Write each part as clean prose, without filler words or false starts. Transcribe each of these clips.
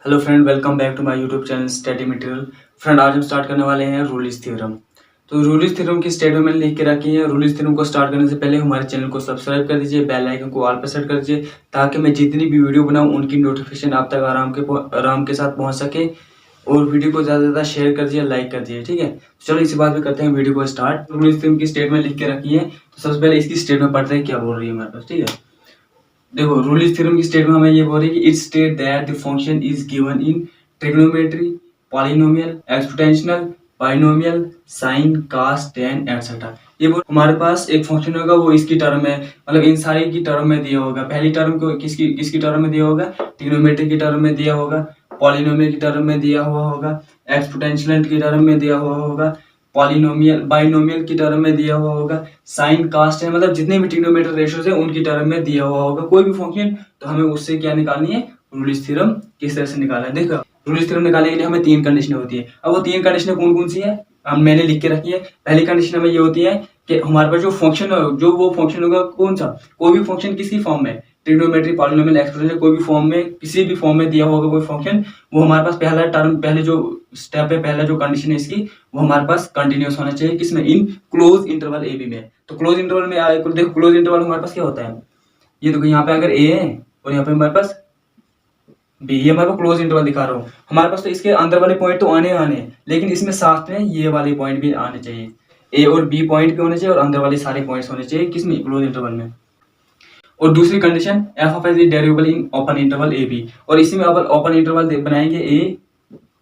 Hello friend, welcome back to my YouTube channel study material. Friend, आज हम start करने वाले हैं रूलिस थ्योरम। तो रूलिस थ्योरम की स्टेटमेंट मैंने लिख के रखी है। रूलिस थ्योरम को स्टार्ट करने से पहले हमारे चैनल को सब्सक्राइब कर दीजिए, बेल आइकन को ऑल पर सेट कर दीजिए ताकि मैं जितनी भी वीडियो बनाऊं उनकी नोटिफिकेशन आप तक आराम के साथ पहुँच सके। और वीडियो को ज़्यादा से ज़्यादा शेयर कर दीजिए, लाइक कर दीजिए, ठीक है। चलो इसी बात पे करते हैं वीडियो को स्टार्ट। रूलिस थ्योरम की स्टेटमेंट लिख के रखी है, तो सबसे पहले इसकी स्टेटमेंट पढ़ते हैं क्या बोल रही है हमारे पास, ठीक है। देखो, रूलिस थ्योरम की स्टेटमेंट हमें ये बोल रही है कि it state that the function is given in trigonometry, polynomial, exponential, binomial, sine, cos, tan etcetera. ये बोल हमारे पास एक फंक्शन होगा, वो इसकी टर्म में मतलब इन सारी की टर्म में दिया होगा। पहली टर्म को किसकी टर्म में दिया होगा? ट्रिग्नोमेट्री की टर्म में दिया होगा, पॉलिनोमियल की टर्म में दिया हुआ होगा, एक्सपोनेंशियल की टर्म में दिया हुआ होगा, पॉलिनोमियल बाइनोमियल की टर्म में दिया हुआ होगा, साइन, कास्ट है मतलब जितने भी ट्रिग्नोमेट्री रेशियोज है उनकी टर्म में दिया हुआ होगा कोई भी फंक्शन। तो हमें उससे क्या निकालनी है? रूलिस थ्योरम किस तरह से निकालना है। देखो, रूलिस थ्योरम निकालने के लिए हमें तीन कंडीशन होती है। अब वो तीन कंडीशन कौन कौन सी है हम मैंने लिख के रखी है। पहली कंडीशन हमें ये होती है कि हमारे पास जो वो फंक्शन होगा कौन सा, कोई भी फंक्शन किसी फॉर्म में, ट्रिग्नोमेट्री, पॉलिनोमियल, एक्सपोनेंशियल, कोई भी फॉर्म में, किसी भी फॉर्म में दिया होगा कोई फंक्शन, वो हमारे पास पहले जो स्टेप है, पहला जो कंडीशन है इसकी, वो हमारे पास कंटिन्यूअस होना चाहिए। किसमें? In close interval A B में। तो क्लोज इंटरवल में देखो, क्लोज इंटरवल हमारे पास क्या होता है, ये देखो यहाँ पे अगर ए है और यहाँ पे हमारे पास बी, ये हमारे पास क्लोज इंटरवल दिखा रहा हूँ। हमारे पास तो इसके अंदर वाले पॉइंट तो आने हैं, लेकिन इसमें साथ में ये वाले पॉइंट भी आने चाहिए। ए और बी पॉइंट भी होने चाहिए और अंदर वाले सारे पॉइंट्स होने चाहिए किसमें? क्लोज इंटरवल में। और दूसरी condition, F of S is derivable in open interval A B. और इसी में अब ओपन इंटरवल बनाएंगे ए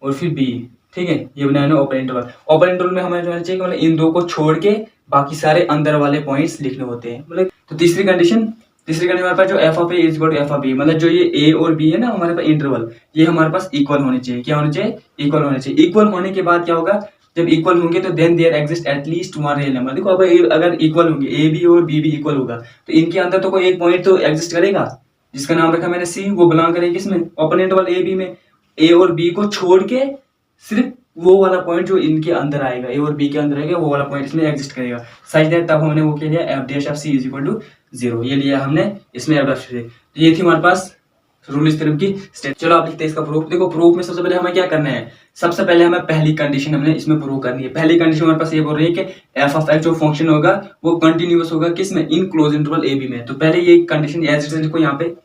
और फिर बी, ठीक है। ये बनाना ओपन इंटरवल। ओपन इंटरवल में हमें जो है चाहिए मतलब इन दो को छोड़ के बाकी सारे अंदर वाले पॉइंट्स लिखने होते हैं मतलब। तो तीसरी कंडीशन हमारे पास जो f of a is equal to F of b, मतलब जो ये ए और बी है ना हमारे पास इंटरवल, ये हमारे पास इक्वल होने चाहिए। क्या होने चाहिए? इक्वल होने चाहिए। इक्वल होने के बाद क्या होगा? जब इक्वल होंगे तो then there exist at least one real number. देखो, अब अगर इक्वल होंगे, ए बी और बी भी इक्वल होगा, तो इनके अंदर तो कोई एक पॉइंट तो एग्जिस्ट करेगा जिसका नाम रखा मैंने सी। वो बिलोंग करेगी किसमें? ओपन इंटरवल ए बी में। ए और बी को छोड़ के सिर्फ वो वाला पॉइंट जो इनके अंदर आएगा, ए और बी के अंदर आएगा, वो वाला पॉइंट इसमें एग्जिस्ट करेगा। सच दैट तब हमने वो क्या लिया? F dash of C is equal to 0, ये लिया हमने इसमें एफ डैश से। तो ये थी हमारे पास रूलिस थ्योरम की स्टेप। चलो आप लिखते हैं इसका प्रूफ। देखो, प्रूफ में सबसे पहले हमें क्या करना है? सबसे पहले हमें पहली कंडीशन हमने इसमें प्रूव करनी है। पहली कंडीशन हमारे पास ये बोल रही है कि एफ ऑफ एक्स जो फंक्शन होगा वो कंटिन्यूअस होगा किसमें? In close interval A B में। तो पहले ये कंडीशन एज इट इज लिखो यहाँ पे।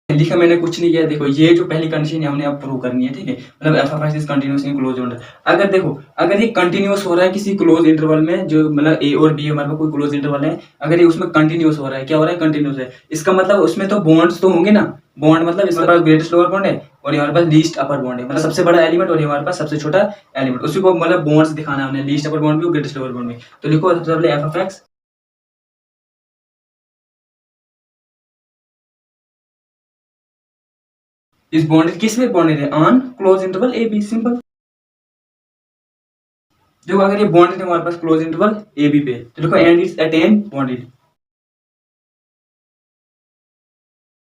लिखा मैंने कुछ नहीं किया। देखो, ये जो पहली कंडीशन है हमने अब प्रूव करनी है, ठीक है। मतलब F of x is continuous in close interval. अगर देखो, अगर ये कंटीन्यूअस हो रहा है किसी क्लोज इंटरवल में, जो मतलब ए और बी हमारे पास कोई क्लोज इंटरवल है, अगर ये उसमें कंटीन्यूअस हो रहा है, क्या हो रहा है? कंटीन्यूअस है। इसका मतलब उसमें तो बॉन्ड्स तो होंगे ना। बॉन्ड मतलब इसके पास ग्रेटेस्ट लोअर बॉन्ड है और हमारे पास लीस्ट अपर बॉन्ड है, मतलब सबसे बड़ा एलिमेंट और हमारे पास सबसे छोटा एलिमेंट। उसी को मतलब बॉन्ड्स दिखाना है हमने, लीस्ट अपर बॉन्ड भी और ग्रेटेस्ट लोअर बॉन्ड भी। तो लिखो सबसे पहले F of x is bounded किस में बॉन्डेड है? On close interval A b. Simple. देखो, अगर ये बॉन्डेड है हमारे पास क्लोज इंटरवल ए बी पे, तो देखो एंड इट्स अटेन बॉन्डेड,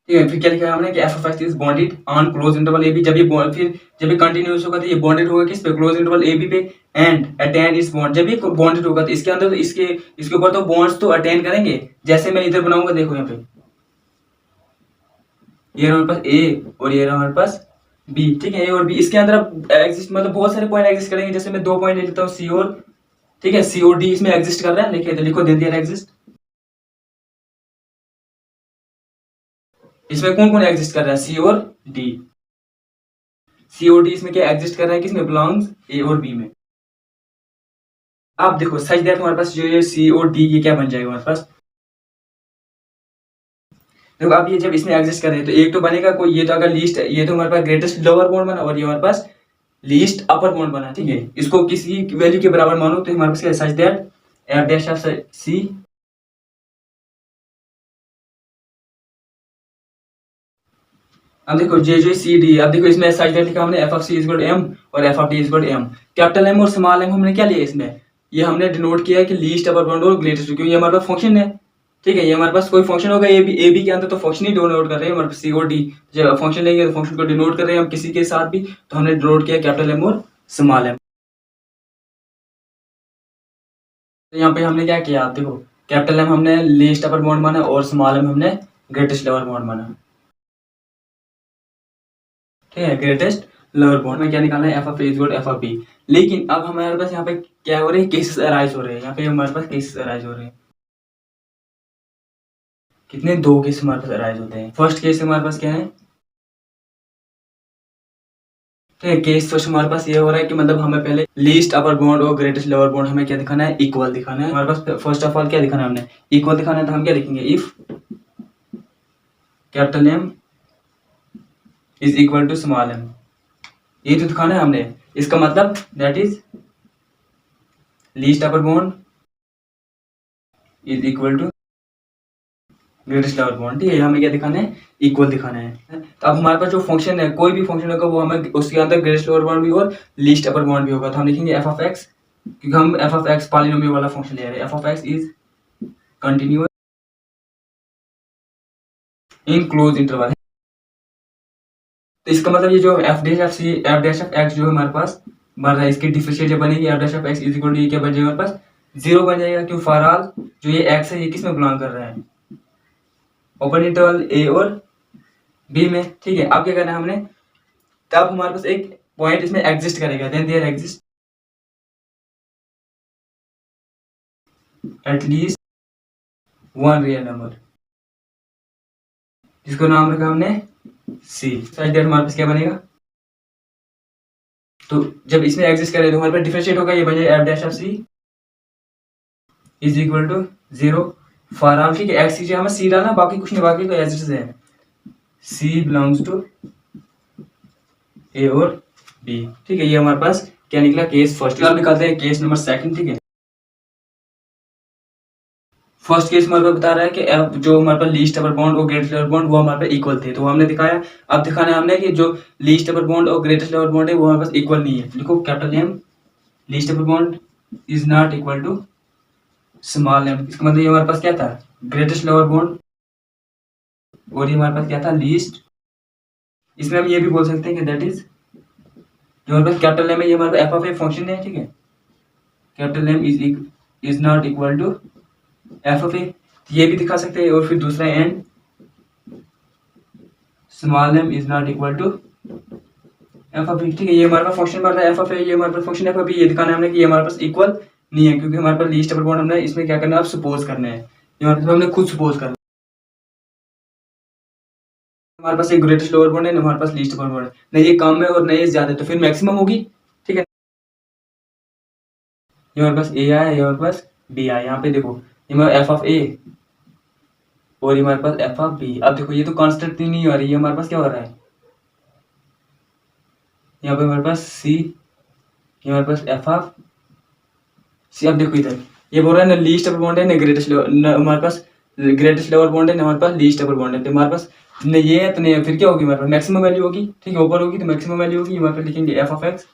ठीक है। फिर क्या लिखा है हमने कि f of x is bounded on close interval A b. फिर जब ये कंटिन्यूअस होगा तो ये बॉन्डेड होगा किस पे? क्लोज इंटरवल ए बी पे। एंड अटेन इज बॉन्ड, जब ये बॉन्डेड होगा तो इसके अंदर तो इसके ऊपर तो बॉन्ड्स तो अटेन करेंगे। जैसे मैं इधर बनाऊंगा, देखो यहाँ पे ये हमारे पास ए और ये हमारे पास बी, ठीक है। ए और बी इसके अंदर अब एग्जिस्ट मतलब बहुत सारे पॉइंट एग्जिस्ट करेंगे। जैसे मैं दो पॉइंट ले लेता हूँ, सी और, ठीक है, सी और डी इसमें एग्जिस्ट कर रहा है। लिखे तो लिखो दे दिया एग्जिस्ट। इसमें कौन कौन एग्जिस्ट कर रहा है? सी और डी। सी और डी इसमें क्या एग्जिस्ट कर रहा है? किसमें? बिलोंग्स ए और बी में। अब देखो, सच दैट हमारे पास जो ये सी और डी ये क्या बन जाएगा हमारे पास? देखो, अब ये जब इसमें एग्जिस्ट कर रहे हैं तो एक तो बनेगा कोई, ये तो अगर लीस्ट है, ये तो हमारे पास ग्रेटेस्ट लोअर बॉन्ड बना और ये हमारे पास लीस्ट अपर बॉन्ड बना, ठीक है। इसको किसी वैल्यू के बराबर मानो तो हमारे पास क्या है? Such that F dash of C, अब देखो जे जे सी डी। अब देखो इसमें सच दैट लिखा हमने F of C is equal to M और F of D is equal to M. Capital M और स्मॉल एम हमने क्या लिया इसमें? ये हमने डिनोट किया है कि लीस्ट अपर बाउंड और ग्रेटेस्ट, क्योंकि ये हमारे पास फंक्शन है, ठीक है। ये हमारे पास कोई फंक्शन होगा, ए बी के अंदर तो फंक्शन ही डिनोट कर रहे हैं हमारे पास सी और डी। जब फंक्शन लेंगे तो फंक्शन को डिनोट कर रहे हैं हम किसी के साथ भी, तो हमने डिनोट किया कैपिटल एम और स्मॉल एम। तो यहाँ पे हमने क्या किया, आप देखो, कैपिटल एम हमने लीस्ट अपर बाउंड माना और स्मॉल एम हमने ग्रेटेस्ट लोअर बाउंड माना। ठीक है, ग्रेटेस्ट लोअर बाउंड में क्या निकालना है, F of a is equal to F of b. लेकिन अब हमारे पास यहाँ पे क्या हो रहे हैं, केसेस अराइज हो रहे हैं। यहाँ पे हमारे पास केसेस अराइज हो रहे हैं। कितने, 2 केस हमारे पास अराइज होते हैं। फर्स्ट केस हमारे पास क्या है, ठीक है, केस फर्स्ट हमारे पास ये हो रहा है कि मतलब हमें पहले लीस्ट अपर बाउंड और ग्रेटेस्ट लोअर बाउंड हमें क्या दिखाना है, इक्वल दिखाना है। हमारे पास फर्स्ट ऑफ ऑल क्या दिखाना है, हमने इक्वल दिखाना है। तो हम क्या लिखेंगे, if capital M is equal to small m, ये तो दिखाना है हमने। इसका मतलब that is least upper bound is equal to greatest lower bound. ठीक है, हमें क्या दिखाना है, इक्वल दिखाना है। तो अब हमारे पास जो फंक्शन है, कोई भी फंक्शन होगा वो हमें उसके अंदर ग्रेटेस्ट लोअर बाउंड भी और लीस्ट अपर बाउंड भी होगा। तो हम लिखेंगे एफ ऑफ एक्स, क्योंकि हम एफ ऑफ एक्स पॉलिनोमियल वाला फंक्शन ले रहे हैं। F of x is continuous in close interval. तो इसका मतलब ये जो एफ डैश ऑफ एक्स जो हमारे पास बन रहा है, इसकी डिफरेंशियल जब बनेगी f dash of x is equal to, ये क्या बन जाएगा हमारे पास, 0 बन जाएगा। क्यों, फॉर ऑल जो ये एक्स है ये किस में बिलोंग कर रहा है, ओपन इंटरवल ए और बी में। ठीक है, अब क्या करना है हमने, तब हमारे पास एक पॉइंट इसमें एग्जिस्ट करेगा, then there exist at least one real number, जिसको नाम रखा हमने सी। सच दैट हमारे पास क्या बनेगा, तो जब इसमें एग्जिस्ट करे तो हमारे पास डिफरेंशिएट होगा, ये बन जाएगा F dash of C is equal to 0 for all. ठीक है, एक्स की हमें सी डालना, बाकी कुछ नहीं, बाकी तो एज इट इज है। सी बिलोंग्स टू ए और बी। ठीक है, ये हमारे पास क्या निकला, केस फर्स्ट। अब निकालते हैं केस नंबर सेकंड। ठीक है, फर्स्ट केस हमारे पास बता रहा है कि एफ जो हमारे पास लीस्ट अपर बाउंड और ग्रेटेस्ट लोअर बाउंड वो हमारे पास इक्वल थे, तो हमने दिखाया। अब दिखाना है हमने कि जो लीस्ट अपर बाउंड और ग्रेटेस्ट लोअर बाउंड है वो हमारे पास इक्वल नहीं है। देखो capital M least upper bound is not equal to small M. इसका मतलब ये हमारे पास क्या था, ग्रेटेस्ट लोअर बाउंड, और ये हमारे पास क्या था, लीस्ट। इसमें हम ये भी बोल सकते हैं कि दैट इज जो हमारे पास कैपिटल एम है ये हमारे पास एफ ऑफ ए फंक्शन है। ठीक है, capital M is not equal to F of A, ये भी दिखा सकते हैं। और फिर दूसरा and small M is not equal to F of A. ठीक है, ये हमारे पास फंक्शन बन रहा है एफ ऑफ ए, ये हमारे पास फंक्शन एफ ऑफ ए। ये दिखाना है हमने कि ये हमारे पास इक्वल नहीं है, क्योंकि हमारे पास लीस्ट अपर बाउंड हमने इसमें क्या करना है, अब सपोज करना है। ये हमारे पास हमने खुद सपोज करना है। हमारे पास एक ग्रेटेस्ट लोअर बाउंड है, हमारे पास लीस्ट अपर बाउंड है, नहीं ये कम है और नहीं ये ज्यादा है, तो फिर मैक्सिमम होगी। ठीक है, ये हमारे पास ए आया, ये हमारे पास बी आया। यहाँ पे देखो ये हमारा एफ ऑफ ए और ये हमारे पास एफ ऑफ बी। अब देखो ये तो कांस्टेंट नहीं हो रही है, हमारे पास क्या हो रहा है, यहाँ पे हमारे पास सी, ये हमारे पास एफ ऑफ सी। अब देखो इधर ये बोल रहा है ना लीस्ट अपर बाउंड है ना ग्रेटेस्ट हमारे पास ग्रेटेस्ट लोअर बाउंड है ना हमारे पास लीस्ट अपर बाउंड है। तो हमारे पास न ये है तो नहीं है, फिर क्या होगी हमारे पास मैक्सिमम वैल्यू होगी। ठीक है, ऊपर होगी तो मैक्सिमम वैल्यू होगी। हमारे पास लिखेंगे F of X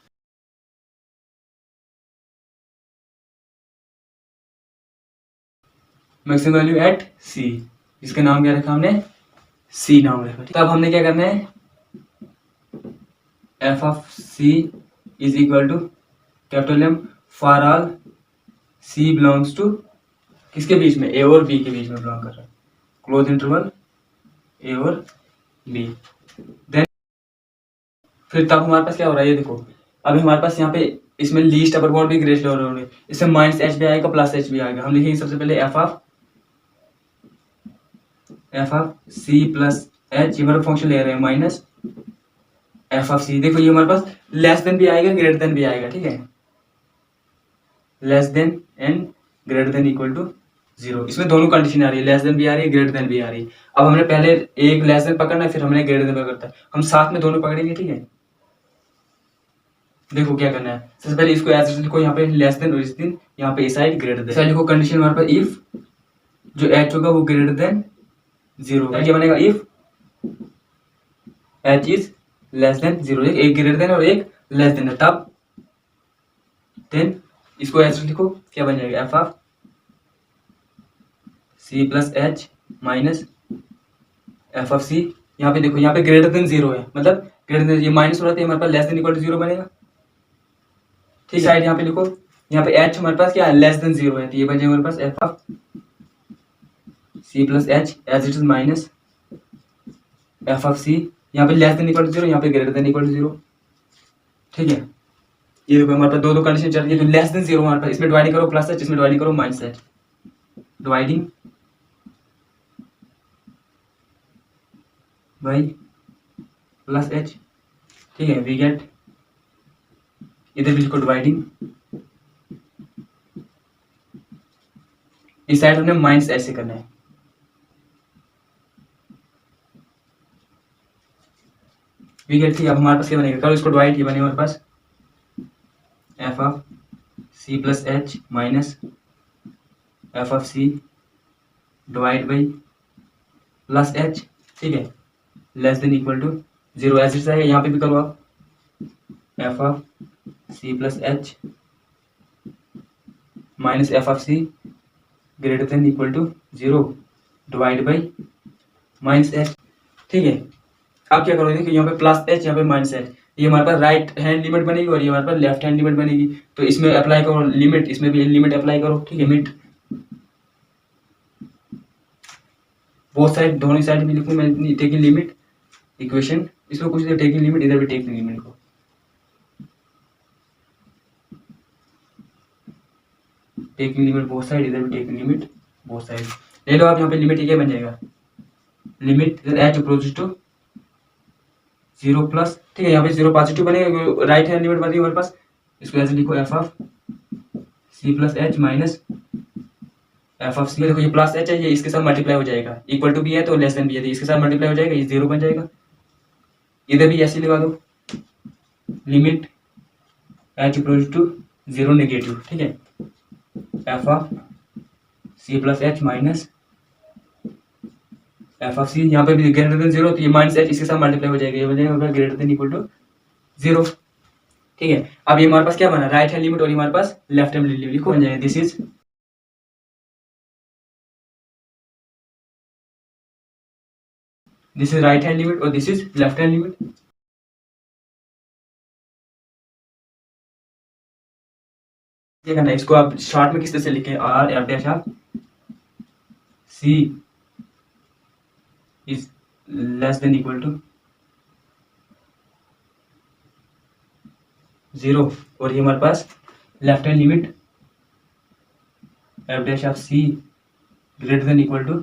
maximum value at C, जिसका नाम क्या रखा हमने, सी नाम रखा। तो अब हमने क्या करना है, F of C is equal to capital M for all C belongs to किसके बीच में, ए और बी के बीच में बिलोंग कर रहा है, क्लोज इंटरवल ए और बी। देन फिर तब हमारे पास क्या हो रहा है, ये देखो अभी हमारे पास यहाँ पे इसमें लीस्ट अपर बाउंड भी ग्रेटेस्ट लोअर बाउंड है, इसमें माइनस एच भी आएगा प्लस एच भी आएगा। हम लिखेंगे सबसे पहले F of C plus H, ये हमारा फंक्शन ले रहे हैं माइनस एफ ऑफ सी। देखो ये हमारे पास लेस देन भी आएगा ग्रेटर देन भी आएगा। ठीक है, less than and greater than equal to 0, इसमें दोनों कंडीशन आ रही है, लेस देन भी आ रही है ग्रेटर देन भी आ रही है। अब हमने पहले एक लेस देन पकड़ना है, फिर हमने ग्रेटर देन पकड़ता है, हम साथ में दोनों पकड़ेंगे। ठीक है, देखो क्या करना है, सबसे पहले इसको एज लिखो, यहाँ पे लेस देन और इस दिन यहाँ पे साइड ग्रेटर देन। लिखो कंडीशन हमारे पास इफ जो एच होगा वो ग्रेटर देन 0, क्या बनेगा, if H is less then 0, एक ग्रेटर देन और एक लेस देन है, तब देन इसको एज लिखो, क्या बन जाएगा, F of C plus H minus F of C. यहाँ पे देखो यहाँ पे ग्रेटर देन 0 है, मतलब ग्रेटर देन ये माइनस हो रहा है, हमारे पास लेस देन इक्वल टू 0 बनेगा। ठीक है, साइड यहाँ पे लिखो, यहाँ पे एच हमारे पास क्या है, लेस देन 0 है, तो ये बन जाएगा हमारे पास F of C plus H as it is minus F of C, यहाँ पे less than equal to zero, यहाँ पे greater than equal to zero. ठीक है, ये देखो हमारे पास दो कंडीशन चल रही है। तो लेस देन जीरो हमारे पास, इसमें डिवाइडिंग करो प्लस एच, इसमें डिवाइडिंग करो minus H, dividing by plus H. ठीक है, वी गेट, इधर भी लिखो डिवाइडिंग, इस साइड हमने माइनस एच से करना है। वी गेट, ठीक है, अब हमारे पास क्या बनेगा, करो इसको डिवाइड, ये बनेगा हमारे पास F of C plus H minus F of C divide by plus H. ठीक है, less than equal to zero, as it है, यहाँ पे भी करो आप F of C plus H minus F of C greater than equal to zero divide by minus H. ठीक है, अब क्या करोगे कि यहाँ पे प्लस एच, यहाँ पे माइनस एच, ये हमारे पास राइट हैंड लिमिट बनेगी और ये हमारे पास लेफ्ट हैंड लिमिट बनेगी। तो इसमें अप्लाई करो लिमिट, इसमें भी लिमिट अप्लाई करो। ठीक है, लिमिट बोथ साइड, दोनों साइड भी लिखूँ मैं, टेकिंग लिमिट इक्वेशन, इसमें कुछ टेकिंग लिमिट, इधर भी टेकिंग लिमिट को, टेकिंग लिमिट बोथ साइड, इधर भी टेकिंग लिमिट बोथ साइड। ले लो आप, यहाँ पे लिमिट क्या बन जाएगा, limit H approach to zero plus. ठीक है, यहाँ पे जीरो पॉजिटिव बनेगा, राइट हैंड लिमिट बनेगी हमारे पास, इसको ऐसे लिखो F of C plus H minus F of C. देखो ये प्लस एच है, ये इसके साथ मल्टीप्लाई हो जाएगा, इक्वल टू भी है तो लेस देन भी है, तो इसके साथ मल्टीप्लाई हो जाएगा, ये जीरो बन जाएगा। इधर भी ऐसे लगा दो, limit H approach to zero negative. ठीक है, F of C plus H minus F of C, यहाँ पे भी ग्रेटर देन जीरो, तो ये माइनस एच इसके साथ मल्टीप्लाई हो जाएगा, ये हो जाएगा greater than equal to zero. ठीक है, अब ये हमारे पास क्या बना, राइट हैंड लिमिट और हमारे पास लेफ्ट हैंड लिमिट लिखो, बन जाएगा this is right hand limit और this is left hand limit. क्या करना है, इसको आप शॉर्ट में किस तरह से लिखें, R F dash of C is less than equal to zero, और ये हमारे पास left hand limit F dash of C greater than equal to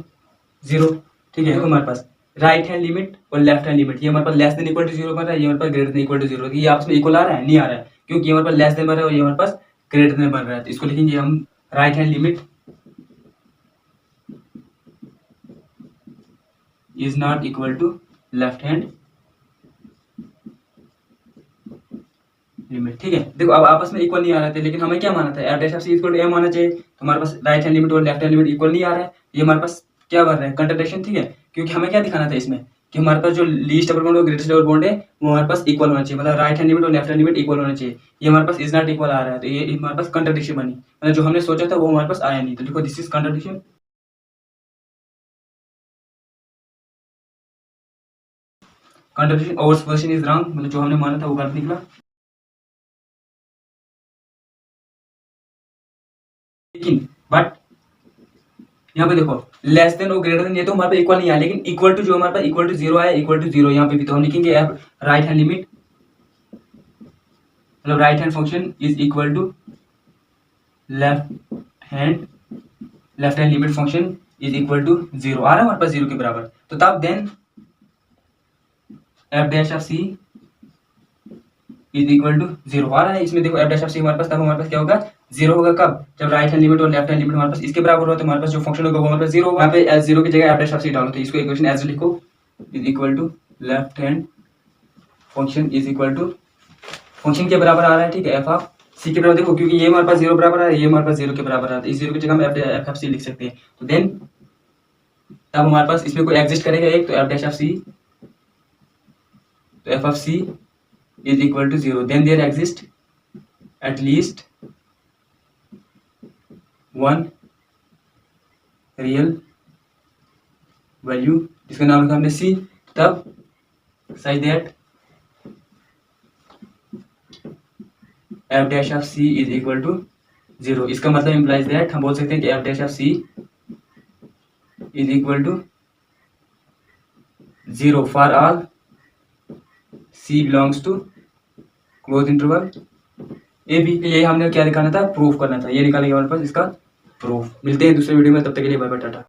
zero. ठीक है, देखो हमारे पास राइट हैंड लिमिट और लेफ्ट हैंड लिमिट, ये हमारे पास less than equal to zero बन रहा है, ये हमारे पास greater than equal to zero, ये आपस में इक्वल आ रहा है, नहीं आ रहा है, क्योंकि ये हमारे पास लेस देन बन रहा है और ये हमारे पास ग्रेटर देन बन रहा है। तो इसको लिखेंगे हम right hand limit is not equal to left hand limit. ठीक है, देखो अब आपस में इक्वल नहीं आ रहे थे, लेकिन हमें क्या माना था, F dash of C equal to M आना चाहिए, तो हमारे पास राइट हैंड लिमिट और लेफ्ट हैंड लिमिट इक्वल नहीं आ रहा है, ये हमारे पास क्या बन रहा है, कंट्राडिक्शन। ठीक है, क्योंकि हमें क्या दिखाना था इसमें कि हमारे पास जो लीस्ट अपर बाउंड और ग्रेटेस्ट अपर बाउंड है वो हमारे पास इक्वल होना चाहिए, मतलब राइट हैंड लिमिट और लेफ्ट हैंड लिमिट इक्वल होना चाहिए, ये हमारे पास इज नॉट इक्वल आ रहा है, तो ये हमारे पास कंट्राडिक्शन बनी, मतलब जो हमने सोचा था वो हमारे पास आया नहीं। तो देखो दिस इज कंट्राडिक्शन, कंट्राडिक्शन और क्वेश्चन इज रॉन्ग, मतलब जो हमने माना था वो गलत निकला। लेकिन बट यहाँ पे देखो लेस देन और ग्रेटर देन, ये तो हमारे पास इक्वल नहीं आया, लेकिन इक्वल टू जो हमारे पास इक्वल टू जीरो आया, इक्वल टू जीरो यहाँ पे भी, तो हम लिखेंगे राइट हैंड लिमिट, मतलब right hand function is equal to left hand limit function is equal to zero, आ रहा है हमारे पास जीरो के बराबर, तो तब then F dash of C is equal to zero आ रहा है, इसमें देखो एफ डैश ऑफ सी हमारे पास, तब हमारे पास क्या होगा, जीरो होगा कब, जब राइट हैंड लिमिट और लेफ्ट हैंड लिमिट हमारे पास इसके बराबर हो, तो हमारे पास जो फंक्शन होगा वो हमारे पास जीरो होगा। यहाँ पे एज जीरो की जगह एफ डैश ऑफ सी डालो, तो इसको इक्वेशन एज लिखो, is equal to left hand function is equal to function के बराबर आ रहा है। ठीक है, एफ ऑफ सी के बराबर, देखो क्योंकि ये हमारे पास जीरो बराबर आ रहा है, ये हमारे पास जीरो के बराबर आ रहा है, इस जीरो की जगह हम एफ ऑफ सी लिख सकते हैं। तो देन तब हमारे पास इसमें कोई एग्जिस्ट करेगा एक, तो एफ डैश ऑफ सी, तो F of C is equal to zero, then there exists at least one real value, जिसका नाम रखा हमने c, तब such that f dash of c is equal to zero। इसका मतलब implies that हम बोल सकते हैं कि f dash of c is equal to 0 for all C belongs to close interval A B. ये हमने क्या दिखाना था, प्रूफ करना था। ये निकालेंगे हमारे पास इसका प्रूफ। मिलते हैं दूसरे वीडियो में, तब तक के लिए बाय बाय टाटा।